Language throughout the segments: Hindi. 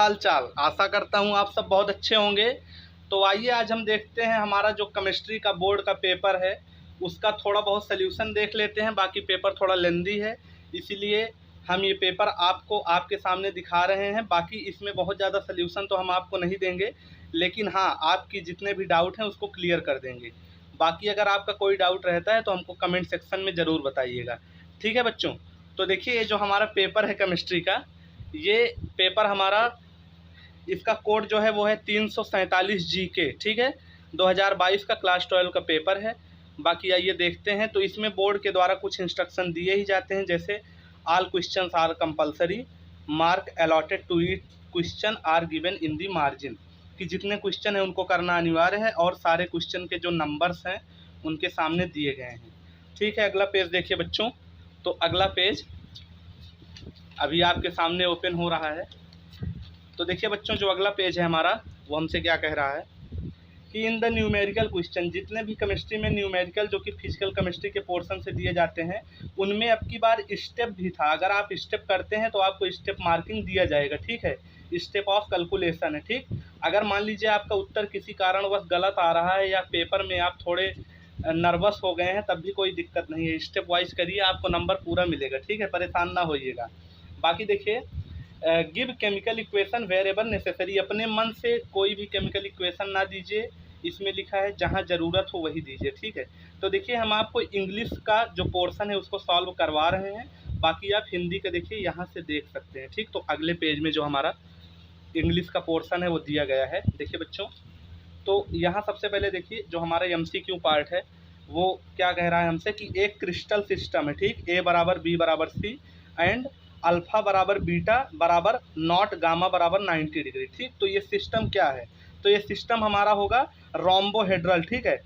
हाल चाल। आशा करता हूँ आप सब बहुत अच्छे होंगे। तो आइए आज हम देखते हैं हमारा जो केमिस्ट्री का बोर्ड का पेपर है उसका थोड़ा बहुत सल्यूशन देख लेते हैं। बाकी पेपर थोड़ा लेंदी है, इसीलिए हम ये पेपर आपको आपके सामने दिखा रहे हैं। बाकी इसमें बहुत ज़्यादा सल्यूशन तो हम आपको नहीं देंगे, लेकिन हाँ, आपकी जितने भी डाउट हैं उसको क्लियर कर देंगे। बाकी अगर आपका कोई डाउट रहता है तो हमको कमेंट सेक्शन में ज़रूर बताइएगा, ठीक है बच्चों। तो देखिए, ये जो हमारा पेपर है केमिस्ट्री का, ये पेपर हमारा, इसका कोड जो है वो है 347 GK, ठीक है। 2022 का क्लास 12 का पेपर है। बाकी आइए देखते हैं। तो इसमें बोर्ड के द्वारा कुछ इंस्ट्रक्शन दिए ही जाते हैं, जैसे all questions are compulsory, mark allotted to each question are given in the margin, कि जितने क्वेश्चन हैं उनको करना अनिवार्य है और सारे क्वेश्चन के जो नंबर्स हैं उनके सामने दिए गए हैं, ठीक है। अगला पेज देखिए बच्चों। तो अगला पेज अभी आपके सामने ओपन हो रहा है। तो देखिए बच्चों, जो अगला पेज है हमारा, वो हमसे क्या कह रहा है कि इन द न्यूमेरिकल क्वेश्चन, जितने भी केमिस्ट्री में न्यूमेरिकल जो कि फिजिकल केमिस्ट्री के पोर्शन से दिए जाते हैं, उनमें अब की बार स्टेप भी था। अगर आप स्टेप करते हैं तो आपको स्टेप मार्किंग दिया जाएगा, ठीक है। स्टेप ऑफ कैलकुलेशन है, ठीक। अगर मान लीजिए आपका उत्तर किसी कारणवश गलत आ रहा है या पेपर में आप थोड़े नर्वस हो गए हैं, तब भी कोई दिक्कत नहीं है। स्टेप वाइज करिए, आपको नंबर पूरा मिलेगा, ठीक है। परेशान ना होइएगा। बाकी देखिए, गिव केमिकल इक्वेशन वेरेबल नेसेसरी, अपने मन से कोई भी केमिकल इक्वेशन ना दीजिए। इसमें लिखा है जहाँ ज़रूरत हो वही दीजिए, ठीक है। तो देखिए, हम आपको इंग्लिश का जो पोर्शन है उसको सॉल्व करवा रहे हैं। बाकी आप हिंदी का देखिए यहाँ से देख सकते हैं, ठीक। तो अगले पेज में जो हमारा इंग्लिश का पोर्शन है वो दिया गया है। देखिए बच्चों, तो यहाँ सबसे पहले देखिए, जो हमारा MCQ पार्ट है वो क्या कह रहा है हमसे कि एक क्रिस्टल सिस्टम है, ठीक। A बराबर B बराबर C एंड अल्फ़ा बराबर बीटा बराबर नॉट गामा बराबर 90 डिग्री, ठीक। तो ये सिस्टम क्या है? तो ये सिस्टम हमारा होगा रोम्बोहेड्रल, ठीक है।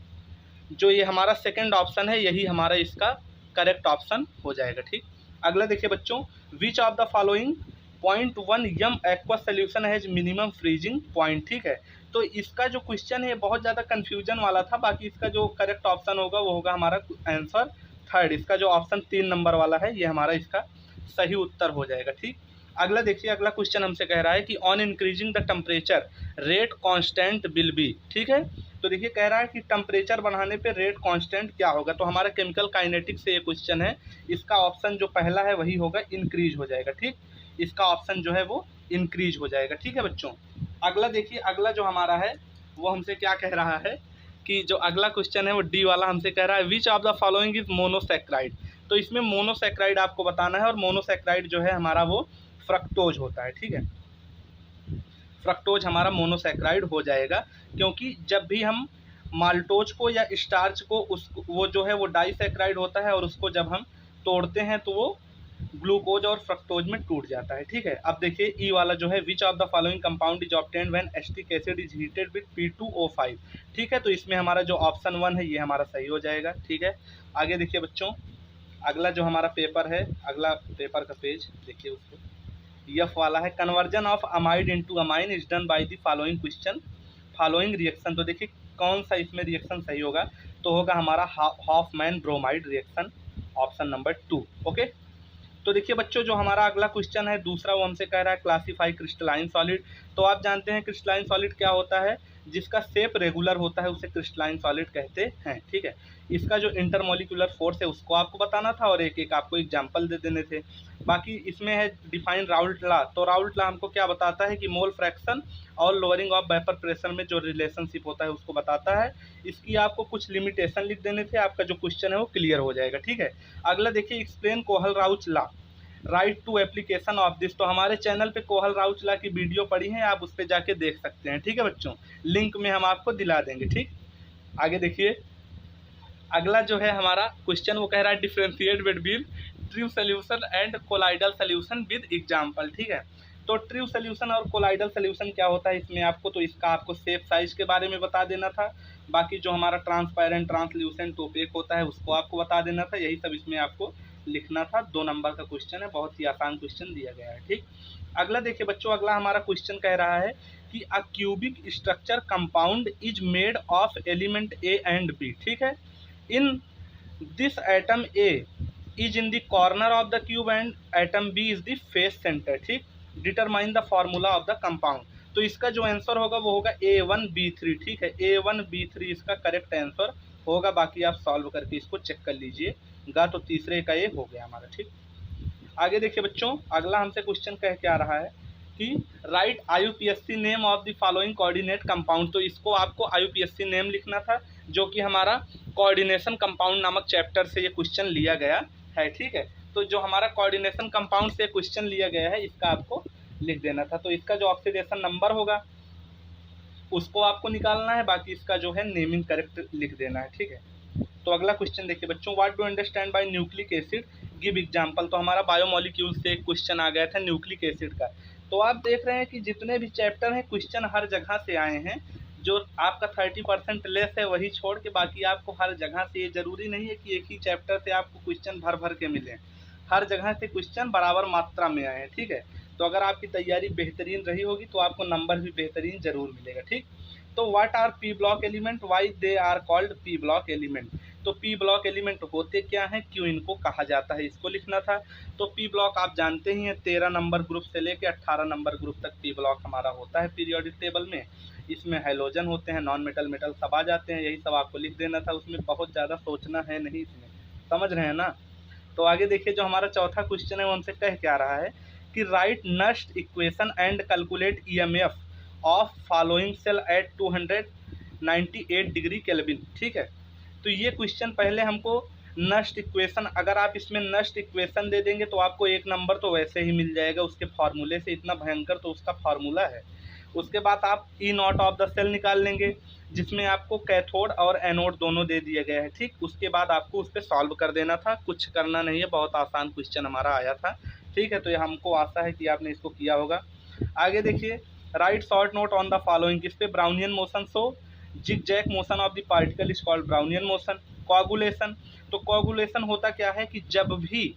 जो ये हमारा सेकंड ऑप्शन है, यही हमारा इसका करेक्ट ऑप्शन हो जाएगा, ठीक। अगला देखिए बच्चों, which of the following 0.1 m aqua solution has minimum freezing point, ठीक है। तो इसका जो क्वेश्चन है बहुत ज़्यादा कन्फ्यूजन वाला था। बाकी इसका जो करेक्ट ऑप्शन होगा वो होगा हमारा आंसर थर्ड। इसका जो ऑप्शन 3 नंबर वाला है, ये हमारा इसका सही उत्तर हो जाएगा, ठीक। अगला देखिए, अगला क्वेश्चन हमसे कह रहा है कि on increasing the temperature rate constant will be, ठीक है। तो देखिए, कह रहा है कि टेम्परेचर बढ़ाने पे रेट कांस्टेंट क्या होगा। तो हमारा केमिकल काइनेटिक्स से ये क्वेश्चन है। इसका ऑप्शन जो पहला है वही होगा, इंक्रीज हो जाएगा, ठीक। इसका ऑप्शन जो है वो इंक्रीज हो जाएगा, ठीक है बच्चों। अगला देखिए, अगला जो हमारा है वो हमसे क्या कह रहा है कि जो अगला क्वेश्चन है वो डी वाला हमसे कह रहा है विच of the following is monosaccharide. तो इसमें मोनोसैक्राइड आपको बताना है, और मोनोसैक्राइड जो है हमारा वो फ्रक्टोज होता है, ठीक है। फ्रक्टोज हमारा मोनोसैक्राइड हो जाएगा, क्योंकि जब भी हम माल्टोज को या स्टार्च को वो जो है वो डाइसैक्राइड होता है, और उसको जब हम तोड़ते हैं तो वो ग्लूकोज और फ्रक्टोज में टूट जाता है, ठीक है। अब देखिए, ई वाला जो है विच of the following compound is obtained when acetic acid is heated with P2O5, ठीक है। तो इसमें हमारा जो ऑप्शन 1 है ये हमारा सही हो जाएगा, ठीक है। आगे देखिए बच्चों, अगला जो हमारा पेपर है, अगला पेपर का पेज देखिए, उसको यफ वाला है, conversion of amide into amine is done by the following question following reaction. तो देखिए, कौन सा इसमें रिएक्शन सही होगा, तो होगा हमारा Hoffmann bromide reaction, option number 2, okay. तो देखिए बच्चों, जो हमारा अगला क्वेश्चन है दूसरा, वो हमसे कह रहा है क्लासीफाई क्रिस्टलाइन सॉलिड। तो आप जानते हैं क्रिस्टलाइन सॉलिड क्या होता है, जिसका शेप रेगुलर होता है उसे क्रिस्टलाइन सॉलिड कहते हैं, ठीक है। इसका जो इंटरमोलिकुलर फोर्स है उसको आपको बताना था, और एक एक आपको एग्जांपल दे देने थे। बाकी इसमें है डिफाइन राउल्ट लॉ। तो राउल्ट लॉ हमको क्या बताता है कि मोल फ्रैक्शन और लोअरिंग ऑफ वेपर प्रेशर में जो रिलेशनशिप होता है उसको बताता है। इसकी आपको कुछ लिमिटेशन लिख देने थे, आपका जो क्वेश्चन है वो क्लियर हो जाएगा, ठीक है। अगला देखिए, explain Kohlrausch law, write two application of this. तो हमारे चैनल पे कोहल-राउच लॉ की वीडियो पड़ी है, आप उस पर जाके देख सकते हैं, ठीक है बच्चों। लिंक में हम आपको दिला देंगे, ठीक। आगे देखिए, अगला जो है हमारा क्वेश्चन वो कह रहा है differentiate between true solution and colloidal solution with example, ठीक है। तो ट्रू सोल्यूशन और कोलाइडल सोल्यूशन क्या होता है इसमें आपको, तो इसका आपको शेप साइज के बारे में बता देना था। बाकी जो हमारा ट्रांसपेरेंट, ट्रांसल्यूसेंट, ओपेक होता है उसको आपको बता देना था। यही सब इसमें आपको लिखना था। 2 नंबर का क्वेश्चन है, बहुत ही आसान क्वेश्चन दिया गया है, ठीक। अगला देखिए बच्चों, अगला हमारा क्वेश्चन कह रहा है कि a cubic structure compound is made of element A and B, ठीक है। In this atom A is in the corner of the cube and atom B is the face centre, ठीक। Determine the formula of the compound. तो इसका जो आंसर होगा वो होगा A1B3, ठीक है, A1B3 इसका करेक्ट आंसर होगा। बाकी आप सॉल्व करके इसको चेक कर लीजिएगा। तो तीसरे का ये हो गया हमारा, ठीक। आगे देखिए बच्चों, अगला हमसे क्वेश्चन कह के आ रहा है कि right IUPAC name of the following coordinate compound. तो इसको आपको IUPAC नेम लिखना था, जो कि हमारा कोऑर्डिनेशन कंपाउंड नामक चैप्टर से ये क्वेश्चन लिया गया है, ठीक है। तो जो हमारा कोऑर्डिनेशन कंपाउंड से क्वेश्चन लिया गया है, इसका आपको लिख देना था। तो इसका जो ऑक्सीडेशन नंबर होगा उसको आपको निकालना है, बाकी इसका जो है नेमिंग करेक्ट लिख देना है, ठीक है। तो अगला क्वेश्चन देखिए बच्चों, what do understand by nucleic acid, give example. तो हमारा बायोमोलिक्यूल से एक क्वेश्चन आ गया था न्यूक्लिक एसिड का। तो आप देख रहे हैं कि जितने भी चैप्टर हैं क्वेश्चन हर जगह से आए हैं। जो आपका 30% लेस है वही छोड़ के बाकी आपको हर जगह से, ये जरूरी नहीं है कि एक ही चैप्टर से आपको क्वेश्चन भर भर के मिले, हर जगह से क्वेश्चन बराबर मात्रा में आए हैं, ठीक है। तो अगर आपकी तैयारी बेहतरीन रही होगी तो आपको नंबर भी बेहतरीन जरूर मिलेगा, ठीक। तो what are p block element, why they are called p block element. तो पी ब्लॉक एलिमेंट होते क्या हैं, क्यों इनको कहा जाता है, इसको लिखना था। तो पी ब्लॉक आप जानते ही हैं 13 नंबर ग्रुप से लेकर 18 नंबर ग्रुप तक पी ब्लॉक हमारा होता है पीरियोडिक टेबल में। इसमें हैलोजन होते हैं, नॉन मेटल मेटल सब आ जाते हैं, यही सब आपको लिख देना था। उसमें बहुत ज़्यादा सोचना है नहीं, इसमें समझ रहे हैं ना। तो आगे देखिए, जो हमारा चौथा क्वेश्चन है वो हमसे कह क्या रहा है कि write Nernst equation and calculate EMF of following cell at 298 degree Kelvin, ठीक है। तो ये क्वेश्चन पहले हमको नस्ट इक्वेशन, अगर आप इसमें नस्ट इक्वेशन दे देंगे तो आपको एक नंबर तो वैसे ही मिल जाएगा उसके फार्मूले से, इतना भयंकर तो उसका फार्मूला है। उसके बाद आप E0 ऑफ द सेल निकाल लेंगे, जिसमें आपको कैथोड और एनोड दोनों दे दिया गया है, ठीक। उसके बाद आपको उस पर सॉल्व कर देना था, कुछ करना नहीं है, बहुत आसान क्वेश्चन हमारा आया था, ठीक है। तो ये हमको आशा है कि आपने इसको किया होगा। आगे देखिए, right short note on the following, किस पे, Brownian motion so zigzag motion of the particle is called Brownian motion. Coagulation, तो कोआगुलेशन होता क्या है कि जब भी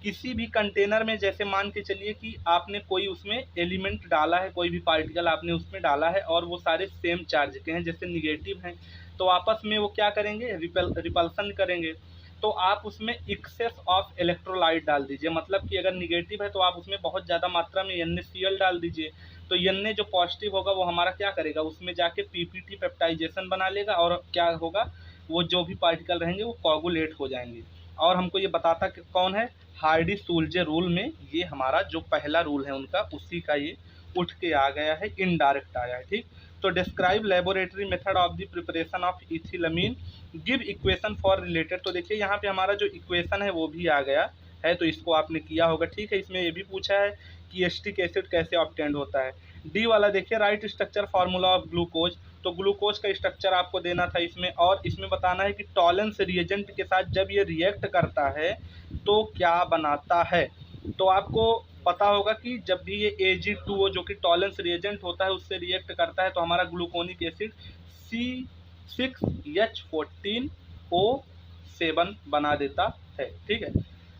किसी भी कंटेनर में, जैसे मान के चलिए कि आपने कोई उसमें एलिमेंट डाला है, कोई भी पार्टिकल आपने उसमें डाला है और वो सारे सेम चार्ज के हैं, जैसे निगेटिव हैं, तो आपस में वो क्या करेंगे, रिपल्सन करेंगे। तो आप उसमें एक्सेस ऑफ इलेक्ट्रोलाइट डाल दीजिए, मतलब कि अगर निगेटिव है तो आप उसमें बहुत ज़्यादा मात्रा में NaCl डाल दीजिए। तो Na जो पॉजिटिव होगा वो हमारा क्या करेगा, उसमें जाके PPT पेप्टाइजेशन बना लेगा और क्या होगा, वो जो भी पार्टिकल रहेंगे वो कोआगुलेट हो जाएंगे। और हमको ये बताता कि कौन है, हार्डी-सूल्जे रूल में ये हमारा जो पहला रूल है उनका, उसी का ये उठ के आ गया है, इनडायरेक्ट आया है, ठीक। तो describe laboratory method of the preparation of ethylamine, give equation for related. तो देखिए यहाँ पे हमारा जो इक्वेशन है वो भी आ गया है, तो इसको आपने किया होगा, ठीक है। इसमें ये भी पूछा है कि एसिटिक एसिड कैसे ऑब्टेंड होता है। डी वाला देखिए, right structure formula of glucose. तो ग्लूकोज का स्ट्रक्चर आपको देना था इसमें, और इसमें बताना है कि टॉलेंस रिएजेंट के साथ जब ये रिएक्ट करता है तो क्या बनाता है। तो आपको पता होगा कि जब भी ये Ag2O जो कि टॉलेंस रिएजेंट होता है उससे रिएक्ट करता है तो हमारा ग्लूकोनिक एसिड C6H14O7 बना देता है, ठीक है।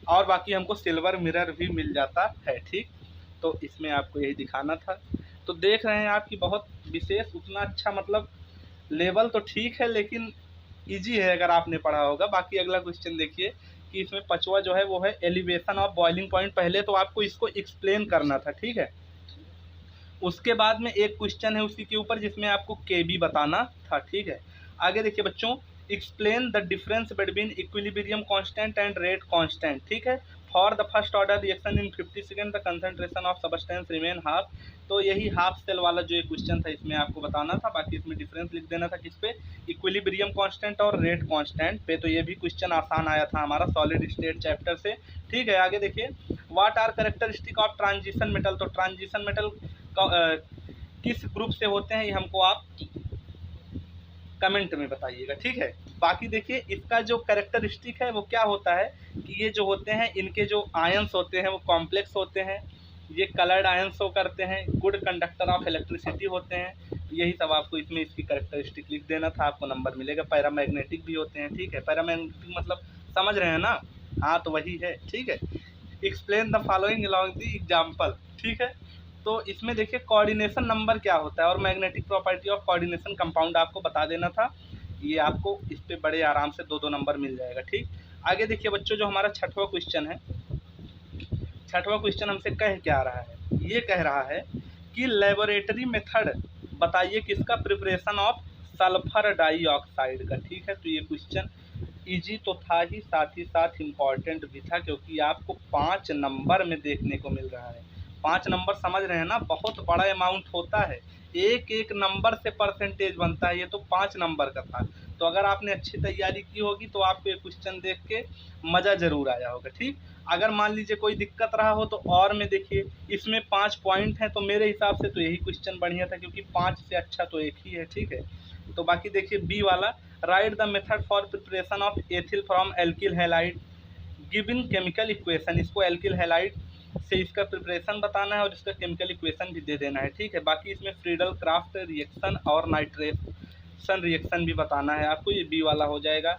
और बाकी हमको सिल्वर मिरर भी मिल जाता है, ठीक। तो इसमें आपको यही दिखाना था। तो देख रहे हैं आपकी बहुत विशेष उतना अच्छा, मतलब लेवल तो ठीक है लेकिन इजी है अगर आपने पढ़ा होगा। बाकी अगला क्वेश्चन देखिए कि इसमें पांचवा जो है वो है एलिवेशन ऑफ बॉइलिंग पॉइंट। पहले तो आपको इसको एक्सप्लेन करना था, ठीक है। उसके बाद में एक क्वेश्चन है उसी के ऊपर जिसमें आपको KB बताना था, ठीक है। आगे देखिए बच्चों, explain the difference between equilibrium constant and rate constant, ठीक है। For the first order reaction in 50 second the concentration of substance remain half. तो यही हाफ सेल वाला जो एक क्वेश्चन था इसमें आपको बताना था। बाकी इसमें डिफरेंस लिख देना था किस पे, इक्विलिब्रियम कांस्टेंट और रेट कांस्टेंट पे। तो ये भी क्वेश्चन आसान आया था हमारा सॉलिड स्टेट चैप्टर से, ठीक है। आगे देखिए, what are characteristic of transition metal. तो ट्रांजिशन मेटल किस ग्रुप से होते हैं ये हमको आप कमेंट में बताइएगा, ठीक है। बाकी देखिए, इसका जो कैरेक्टरिस्टिक है वो क्या होता है कि ये जो होते हैं इनके जो आयंस होते हैं वो कॉम्प्लेक्स होते हैं, ये कलर्ड आयंस शो करते हैं, गुड कंडक्टर ऑफ इलेक्ट्रिसिटी होते हैं। यही सब आपको इसमें इसकी कैरेक्टरिस्टिक लिख देना था, आपको नंबर मिलेगा। पैरामैग्नेटिक भी होते हैं, ठीक है। पैरामैग्नेटिक मतलब समझ रहे हैं ना, हाँ तो वही है, ठीक है। Explain the following along the example, ठीक है। तो इसमें देखिए कोऑर्डिनेशन नंबर क्या होता है और magnetic property of coordination compound आपको बता देना था। ये आपको इस पे बड़े आराम से 2-2 नंबर मिल जाएगा, ठीक। आगे देखिए बच्चों, जो हमारा छठवां क्वेश्चन है, छठवां क्वेश्चन हमसे कह क्या रहा है, ये कह रहा है कि लेबोरेटरी मेथड बताइए किसका, प्रिपरेशन ऑफ सल्फर डाइऑक्साइड का। ठीक है, तो ये क्वेश्चन इजी तो था ही, साथ इम्पॉर्टेंट भी था, क्योंकि आपको 5 नंबर में देखने को मिल रहा है। 5 नंबर समझ रहे हैं ना, बहुत बड़ा अमाउंट होता है, एक एक नंबर से परसेंटेज बनता है, ये तो 5 नंबर का था। तो अगर आपने अच्छी तैयारी की होगी तो आपको ये क्वेश्चन देख के मज़ा ज़रूर आया होगा। ठीक, अगर मान लीजिए कोई दिक्कत रहा हो तो और में देखिए, इसमें 5 पॉइंट हैं, तो मेरे हिसाब से तो यही क्वेश्चन बढ़िया था, क्योंकि 5 से अच्छा तो एक ही है। ठीक है, तो बाकी देखिए बी वाला, right the method for preparation of ethyl from alkyl halide given chemical equation. इसको एल्किल हैलाइड से इसका प्रिपरेशन बताना है और इसका केमिकल इक्वेशन भी दे देना है। ठीक है, बाकी इसमें फ्रीडल क्राफ्ट रिएक्शन और नाइट्रेशन रिएक्शन भी बताना है आपको, ये बी वाला हो जाएगा।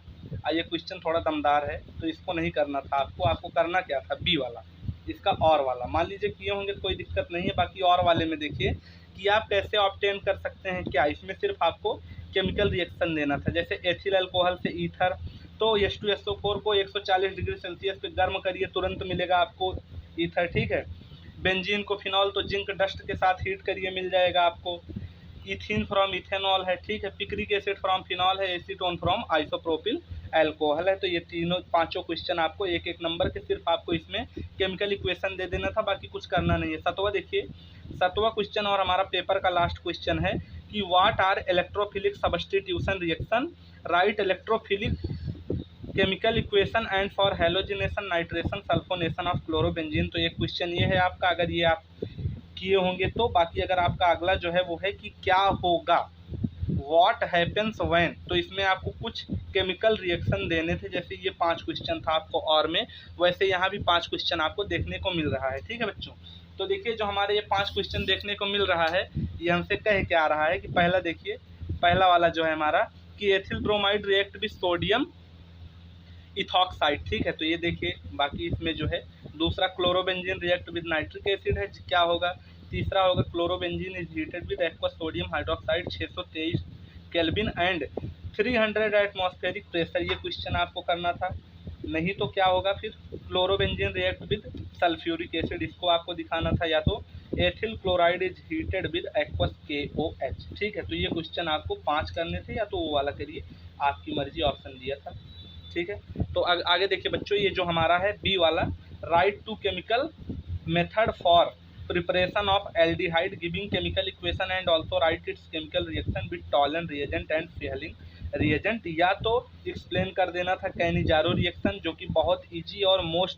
ये क्वेश्चन थोड़ा दमदार है, तो इसको नहीं करना था आपको करना क्या था, बी वाला, इसका और वाला। मान लीजिए किए होंगे तो कोई दिक्कत नहीं है। बाकी और वाले में देखिए कि आप कैसे ऑब्टेन कर सकते हैं क्या, इसमें सिर्फ आपको केमिकल रिएक्शन देना था। जैसे एथिल अल्कोहल से ईथर, तो H2SO4 को 140 डिग्री सेल्सियस पे गर्म करिए, तुरंत मिलेगा आपको ईथर। ठीक है, बेंजीन को फिनॉल तो जिंक डस्ट के साथ हीट करिए, मिल जाएगा आपको। इथिन फ्रॉम इथेनॉल है। ठीक है, पिक्रिक एसिड फ्रॉम फिनॉल है, एसीटोन फ्रॉम आइसोप्रोपिल अल्कोहल है। तो ये तीनों 5 क्वेश्चन आपको एक एक नंबर के, सिर्फ आपको इसमें केमिकल इक्वेशन दे देना था, बाकी कुछ करना नहीं है। 7वां देखिए, 7वां क्वेश्चन और हमारा पेपर का लास्ट क्वेश्चन है कि what are electrophilic substitution reaction, write electrophilic chemical equation and for halogenation nitration sulphonation of chlorobenzene. तो ये क्वेश्चन ये है आपका, अगर ये आप किए होंगे तो। बाकी अगर आपका अगला जो है वो है कि क्या होगा, व्हाट हैपन्स व्हेन, तो इसमें आपको कुछ केमिकल रिएक्शन देने थे, जैसे ये 5 क्वेश्चन था आपको और में, वैसे यहाँ भी 5 क्वेश्चन आपको देखने को मिल रहा है। ठीक है बच्चों, तो देखिए जो हमारे ये 5 क्वेश्चन देखने को मिल रहा है, ये हमसे कह क्या रहा है कि पहला देखिए, पहला वाला जो है हमारा कि ethyl bromide react with sodium ethoxide. ठीक है, तो ये देखिए, बाकी इसमें जो है दूसरा chlorobenzene react with nitric acid है, क्या होगा। तीसरा होगा chlorobenzene is heated with aqueous sodium hydroxide 623 kelvin and 300 atmospheric pressure. ये क्वेश्चन आपको करना था, नहीं तो क्या होगा फिर, chlorobenzene react with sulphuric acid, इसको आपको दिखाना था, या तो ethyl chloride is heated with aqueous KOH। ठीक है, तो ये क्वेश्चन आपको 5 करने थे, या तो वो वाला करिए, आपकी मर्जी, ऑप्शन दिया था। ठीक है, तो आगे देखिए बच्चों, ये जो हमारा है बी वाला, write two chemical method for preparation of aldehyde giving chemical equation and also write its chemical reaction with Tollen reagent and Fehling reagent. या तो एक्सप्लेन कर देना था कैनिजारो रिएक्शन, जो कि बहुत ईजी और मोस्ट